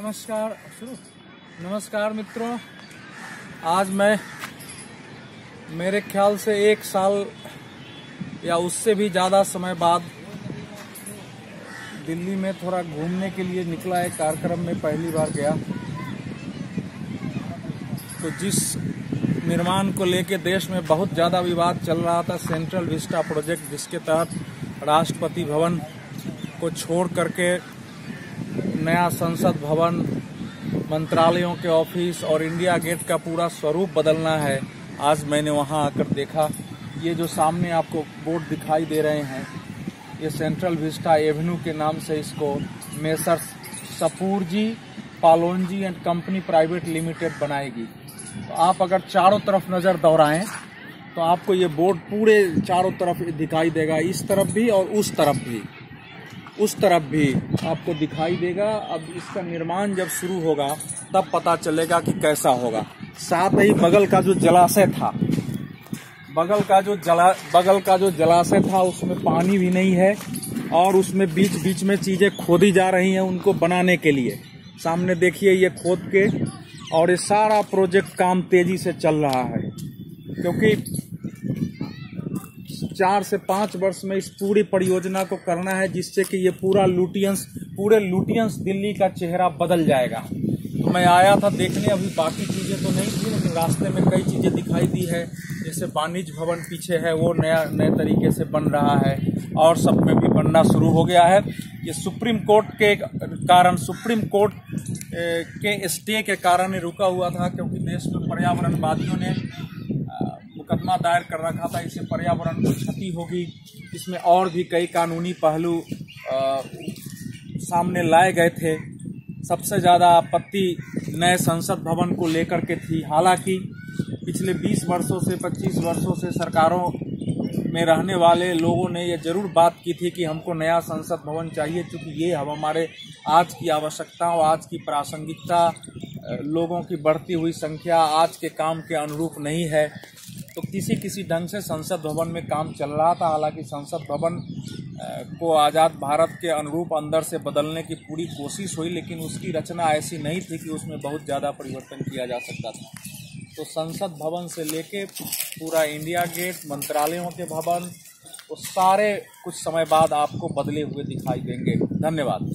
नमस्कार मित्रों। आज मैं मेरे ख्याल से 1 साल या उससे भी ज़्यादा समय बाद दिल्ली में थोड़ा घूमने के लिए निकला। एक कार्यक्रम में पहली बार गया तो जिस निर्माण को लेकर देश में बहुत ज़्यादा विवाद चल रहा था, सेंट्रल विस्टा प्रोजेक्ट, जिसके तहत राष्ट्रपति भवन को छोड़ करके नया संसद भवन, मंत्रालयों के ऑफिस और इंडिया गेट का पूरा स्वरूप बदलना है। आज मैंने वहां आकर देखा। ये जो सामने आपको बोर्ड दिखाई दे रहे हैं, ये सेंट्रल विस्टा एवेन्यू के नाम से इसको messrs Shapoorji Pallonji and company private limited बनाएगी। तो आप अगर चारों तरफ नज़र दौड़ाएं तो आपको ये बोर्ड पूरे चारों तरफ दिखाई देगा, इस तरफ भी और उस तरफ भी, उस तरफ भी आपको दिखाई देगा। अब इसका निर्माण जब शुरू होगा तब पता चलेगा कि कैसा होगा। साथ ही बगल का जो जलाशय था, बगल का जो जलाशय था उसमें पानी भी नहीं है और उसमें बीच बीच में चीजें खोदी जा रही हैं उनको बनाने के लिए। सामने देखिए ये खोद के, और ये सारा प्रोजेक्ट काम तेजी से चल रहा है क्योंकि 4 से 5 वर्ष में इस पूरी परियोजना को करना है, जिससे कि ये पूरे लुटियंस दिल्ली का चेहरा बदल जाएगा। तो मैं आया था देखने, अभी बाकी चीजें तो नहीं थी, लेकिन रास्ते में कई चीजें दिखाई दी है। जैसे वाणिज्य भवन पीछे है, वो नए तरीके से बन रहा है और सब में भी बनना शुरू हो गया है। ये सुप्रीम कोर्ट के स्टे के कारण ही रुका हुआ था, क्योंकि देश में पर्यावरणवादियों ने मुकदमा दायर कर रखा था, इससे पर्यावरण को क्षति होगी। इसमें और भी कई कानूनी पहलू सामने लाए गए थे। सबसे ज़्यादा आपत्ति नए संसद भवन को लेकर के थी। हालांकि पिछले 20 वर्षों से 25 वर्षों से सरकारों में रहने वाले लोगों ने ये जरूर बात की थी कि हमको नया संसद भवन चाहिए, क्योंकि ये हमारे आज की आवश्यकताओं, आज की प्रासंगिकता, लोगों की बढ़ती हुई संख्या आज के काम के अनुरूप नहीं है। तो किसी ढंग से संसद भवन में काम चल रहा था। हालांकि संसद भवन को आज़ाद भारत के अनुरूप अंदर से बदलने की पूरी कोशिश हुई, लेकिन उसकी रचना ऐसी नहीं थी कि उसमें बहुत ज़्यादा परिवर्तन किया जा सकता था। तो संसद भवन से लेके पूरा इंडिया गेट, मंत्रालयों के भवन, वो सारे कुछ समय बाद आपको बदले हुए दिखाई देंगे। धन्यवाद।